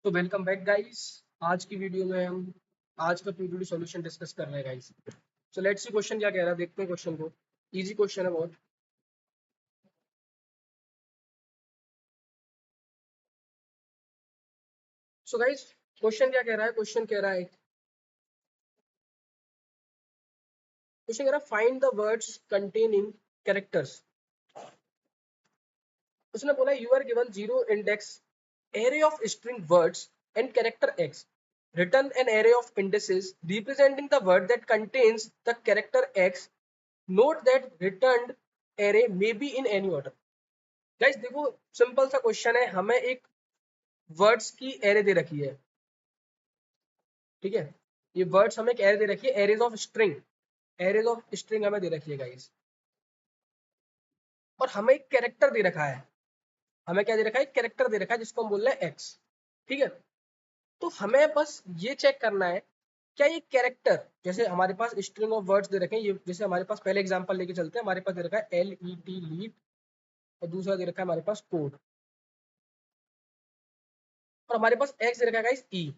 तो welcome back guys. आज की वीडियो में हम आज का पीडीडी सॉल्यूशन डिस्कस कर रहे हैं guys. So let's see question क्या कह रहा है, देखते हैं क्वेश्चन को। इजी क्वेश्चन है बहुत। सो गाइस, क्वेश्चन कह रहा है find the words containing characters. उसने बोला you are given zero index array of string words and character x. Return an array of indices representing the word that contains the character x. Note that returned array may be in any order. Guys देखो, simple सा question है। हमें एक words की array दे रखी है, ठीक है। ये वर्ड्स हमें एक एरे दे रखी है, एरेज ऑफ स्ट्रिंग हमें दे रखी है गाइस। और हमें एक कैरेक्टर दे रखा है, हमें क्या दे रखा है, एक कैरेक्टर दे रखा है जिसको हम बोल रहे हैं एक्स, ठीक है। तो हमें बस ये चेक करना है क्या ये कैरेक्टर, जैसे हमारे पास स्ट्रिंग ऑफ वर्ड्स दे रखे हैं, ये जैसे हमारे पास पहले एग्जांपल लेके चलते हैं। हमारे पास दे रखा है LET लीड, और दूसरा दे रखा है हमारे पास कोड, और हमारे पास एक्स दे रखा है गाइस ई।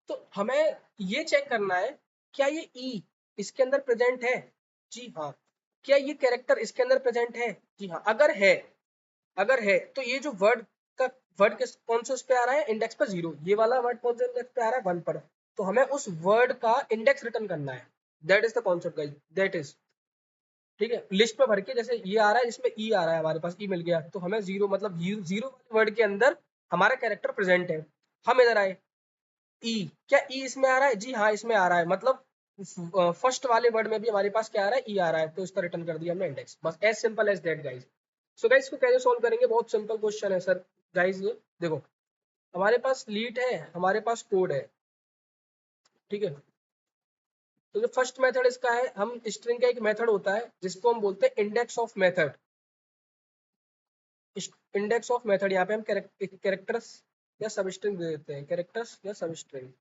तो हमें ये चेक करना है क्या ये ई इसके अंदर प्रेजेंट है। जी हाँ। क्या ये कैरेक्टर इसके अंदर प्रेजेंट है। जी हाँ। अगर है तो ये जो वर्ड किस कौन से उस पे आ रहा है, इंडेक्स पर 0। ये वाला वर्ड कौन से इंडेक्स पे आ रहा है, 1 पर। तो हमें उस वर्ड का इंडेक्स रिटर्न करना है। That is the concept guys, that is, ठीक है। लिस्ट पे भर के जैसे ये आ रहा है, इसमें ई आ रहा है, हमारे पास ई मिल गया, तो हमें 0 मतलब 0 वाले वर्ड के अंदर हमारा कैरेक्टर प्रेजेंट है। हम इधर आए, ई, क्या ई इसमें आ रहा है। जी हाँ, इसमें आ रहा है। मतलब फर्स्ट वाले वर्ड में भी हमारे पास क्या आ रहा है, ई आ रहा है, तो इसका रिटर्न कर दिया हमने इंडेक्स। बस as simple as that guys. So guys, इसको कैसे सॉल्व करेंगे, बहुत सिंपल क्वेश्चन है सर। गाइस ये देखो, हमारे पास लीट है, हमारे पास कोड है, ठीक है। तो जो फर्स्ट मेथड इसका है, हम स्ट्रिंग का एक मेथड होता है जिसको हम बोलते हैं index of method. Index of method, यहाँ पे हम कैरेक्टर्स या सब स्ट्रिंग दे देते हैं, कैरेक्टर्स या सब स्ट्रिंग।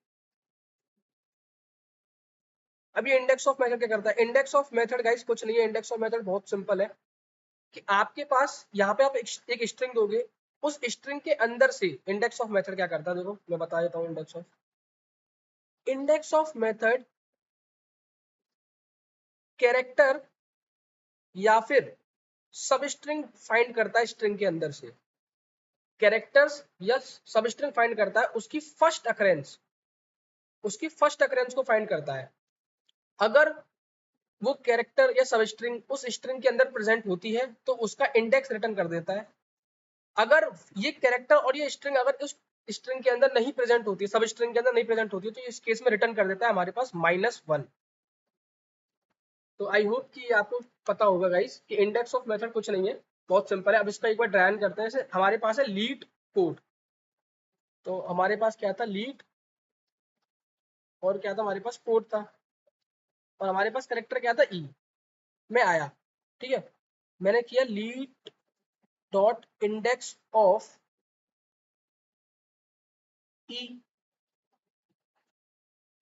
अब ये इंडेक्स ऑफ मेथड क्या करता है, इंडेक्स ऑफ मेथड गाइस कुछ नहीं है। इंडेक्स ऑफ मेथड बहुत सिंपल है कि आपके पास यहाँ पे आप एक स्ट्रिंग दोगे, उस स्ट्रिंग के अंदर से इंडेक्स ऑफ मेथड क्या करता है, देखो मैं बता देता हूँ। इंडेक्स ऑफ मेथड कैरेक्टर या फिर सब स्ट्रिंग फाइंड करता है स्ट्रिंग के अंदर से। कैरेक्टर्स या सब स्ट्रिंग फाइंड करता है, उसकी फर्स्ट अकरेंस को फाइंड करता है। अगर वो कैरेक्टर या सब स्ट्रिंग उस स्ट्रिंग के अंदर प्रेजेंट होती है तो उसका इंडेक्स रिटर्न कर देता है। अगर ये कैरेक्टर और ये स्ट्रिंग अगर उस स्ट्रिंग के अंदर नहीं प्रेजेंट होती है, सब स्ट्रिंग के अंदर नहीं प्रेजेंट होती है, तो इस केस में रिटर्न कर देता है हमारे पास -1। तो आई होप कि आपको पता होगा गाइस कि इंडेक्स ऑफ मेथड कुछ नहीं है, बहुत सिंपल है। अब इसका एक बार ड्रायन करते हैं। जैसे हमारे पास है लीड कोड, तो हमारे पास क्या था, लीड, और क्या था हमारे पास, कोड था, और हमारे पास कैरेक्टर क्या था, ई। में आया, ठीक है। मैंने किया लीड डॉट इंडेक्स ऑफ ई,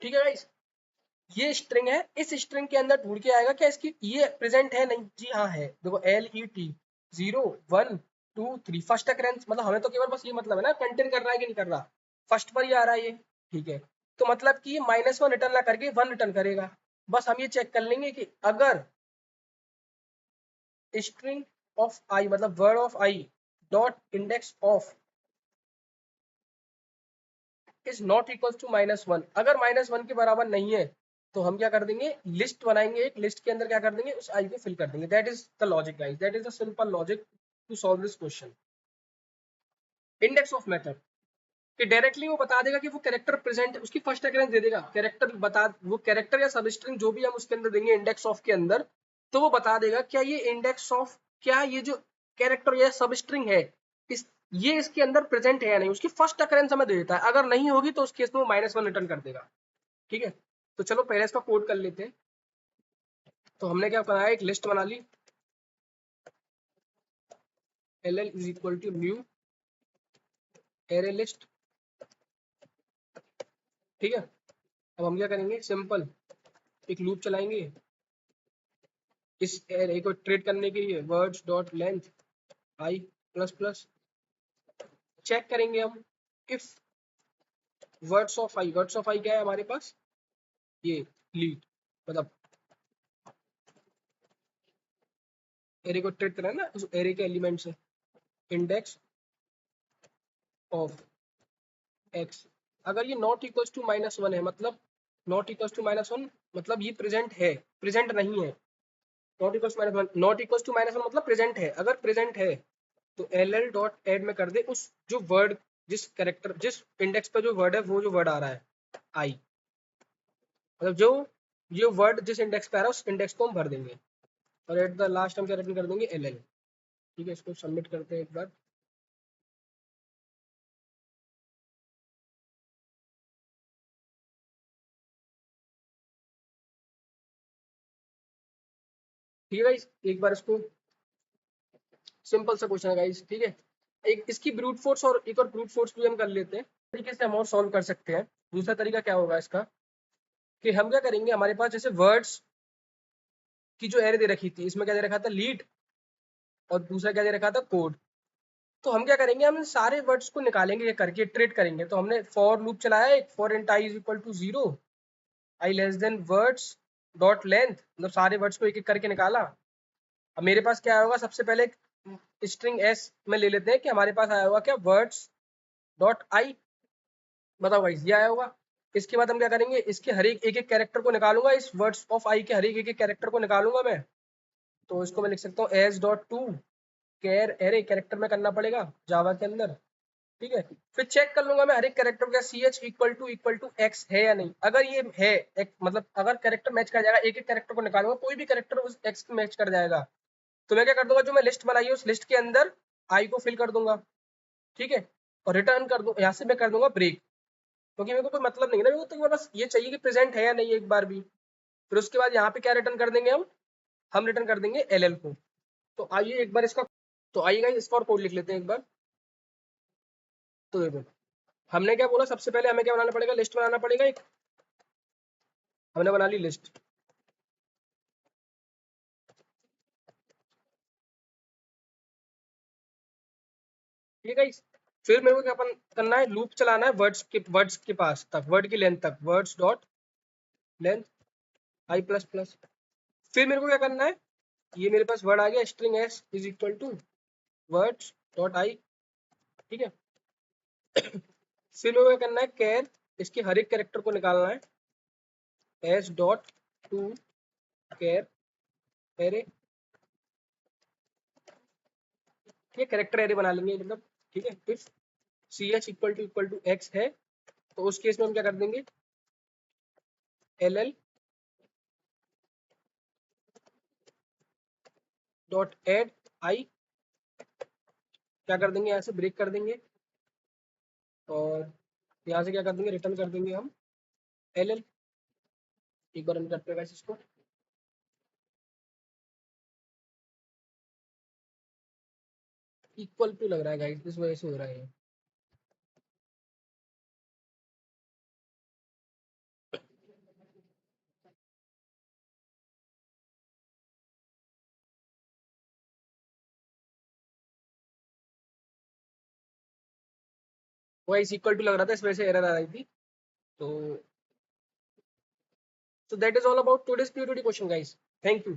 ठीक है गाइस। ये स्ट्रिंग है, इस स्ट्रिंग के अंदर ढूंढ के आएगा क्या इसकी ये प्रेजेंट है, नहीं। जी हाँ है, देखो LET 0 1 2 3 फर्स्ट अकरेंस। मतलब हमें तो केवल बस ये मतलब है ना, कंटेन कर रहा है कि नहीं कर रहा, फर्स्ट पर ही आ रहा है ये, ठीक है। तो मतलब कि ये -1 रिटर्न ना करके 1 रिटर्न करेगा। बस हम ये चेक कर लेंगे कि अगर स्ट्रिंग ऑफ आई मतलब word of I dot index of is not equal to -1, अगर -1 के बराबर नहीं है तो हम क्या कर देंगे, लिस्ट बनाएंगे। एक लिस्ट के अंदर क्या कर देंगे, उस आई को फिल कर देंगे। That is the logic guys, that is the simple logic to solve this question. Index of method कि डायरेक्टली वो बता देगा कि वो कैरेक्टर प्रेजेंट है, उसकी फर्स्ट अकरेंस दे देगा, कैरेक्टर बता, वो कैरेक्टर या सब स्ट्रिंग जो भी हम उसके अंदर देंगे इंडेक्स ऑफ के अंदर, तो वो बता देगा क्या ये इंडेक्स ऑफ, क्या ये जो कैरेक्टर या सब स्ट्रिंग है इस ये इसके अंदर प्रेजेंट है या नहीं। उसकी फर्स्ट अकरेंस हमें दे देता है। अगर नहीं होगी तो उस केस में वो -1 रिटर्न कर देगा, ठीक है। तो चलो पहले इसका कोड कर लेते हैं। तो हमने क्या बनाया, एक लिस्ट बना ली, LL is equal to new array list, ठीक है। अब हम क्या करेंगे, सिंपल एक लूप चलाएंगे इस एरे को ट्रेड करने के लिए, वर्ड्स डॉट लेंथ आई प्लस प्लस। चेक करेंगे हम इफ वर्ड्स ऑफ आई क्या है हमारे पास, ये लीड, मतलब एरे को ट्रीट करना है ना, उस एरे के एलिमेंट से, इंडेक्स ऑफ एक्स। अगर ये नॉट इक्वल्स टू -1 है, मतलब नॉट इक्वल्स टू -1 मतलब ये प्रेजेंट है, प्रेजेंट नहीं है। Not equals to -1, not equals to -1 मतलब प्रेजेंट है। अगर प्रेजेंट है तो ll डॉट एड में कर दे उस जो वर्ड, जिस कैरेक्टर, जिस इंडेक्स पे जो वर्ड है, वो जो वर्ड आ रहा है आई, मतलब जो ये वर्ड जिस इंडेक्स पे आ रहा है उस इंडेक्स को हम भर देंगे, और एट द लास्ट हम क्या रिटर्न कर देंगे, ll। ठीक है, इसको सबमिट करते हैं एक बार। ठीक है गाइस, एक बार इसको, सिंपल सा क्वेश्चन है गाइस, ठीक है। एक इसकी ब्रूट फोर्स और एक और ब्रूट फोर्स भी हम कर लेते हैं, तरीके से हम और सॉल्व कर सकते हैं। दूसरा तरीका क्या होगा इसका, कि हम क्या करेंगे, हमारे पास जैसे वर्ड्स की जो एरे दे रखी थी, इसमें क्या दे रखा था, लीड, और दूसरा क्या दे रखा था, कोड। तो हम क्या करेंगे, हम इन सारे वर्ड्स को निकालेंगे, ये करके ट्रेड करेंगे। तो हमने फॉर लूप चलाया एक, for int I is equal to 0, I less than words dot length, मतलब सारे वर्ड्स को एक एक करके निकाला। अब मेरे पास क्या होगा, सबसे पहले स्ट्रिंग एस में ले लेते हैं कि हमारे पास आया होगा क्या, वर्ड्स डॉट आई, बताओ भाई ये आया होगा। इसके बाद हम क्या करेंगे, इसके हर एक एक कैरेक्टर को निकालूंगा, इस वर्ड्स ऑफ आई के हर एक कैरेक्टर को निकालूंगा मैं। तो इसको मैं लिख सकता हूँ S dot to char array, character में करना पड़ेगा जावा के अंदर। ठीक है, फिर चेक कर लूंगा मैं हर एक कैरेक्टर का C H equal to X है या नहीं। अगर ये है एक, मतलब अगर कैरेक्टर मैच कर जाएगा, एक एक कैरेक्टर को निकालूंगा, कोई भी कैरेक्टर उस एक्स को मैच कर जाएगा, तो मैं क्या कर दूंगा, जो मैं लिस्ट बनाई है उस लिस्ट के अंदर आई को फिल कर दूंगा। ठीक है, और रिटर्न कर दूं, यहाँ से मैं कर दूंगा ब्रेक, क्योंकि मेरे को कोई मतलब नहीं है ना, मेरे को तो बस ये चाहिए कि प्रेजेंट है या नहीं एक बार भी। फिर उसके बाद यहाँ पे क्या रिटर्न कर देंगे हम रिटर्न कर देंगे एल को। तो आइए एक बार इसका, तो आइएगा इसका और कोड लिख लेते हैं एक बार। तो देखो, हमने क्या बोला, सबसे पहले हमें क्या बनाना पड़ेगा, लिस्ट बनाना पड़ेगा एक। हमने बना ली लिस्ट। ठीक है guys? फिर मेरे को क्या करना है, लूप चलाना है वर्ड्स के पास तक, वर्ड की लेंथ तक, वर्ड्स डॉट लेंथ आई प्लस प्लस। फिर मेरे को क्या करना है, ये मेरे पास वर्ड आ गया, string S is equal to words dot I. ठीक है, फिर मेरे को क्या करना है, कैर, इसके हर एक कैरेक्टर को निकालना है, S dot to char array. ठीक है, कैरेक्टर एरे बना लेंगे मतलब। ठीक है, फिर C H equal to X है, तो उस केस में हम क्या कर देंगे, L L dot add I, क्या कर देंगे, यहाँ से ब्रेक कर देंगे, और यहाँ से क्या कर देंगे, रिटर्न कर देंगे हम एल एल। एक बार रन करते हैं guys इसको। इक्वल टू लग रहा है गाइस, इस वजह से हो रहा है। वाइस इक्वल टू लग रहा था, इस वजह से एरर आ रही थी। तो that is all about today's POD question guys. Thank you.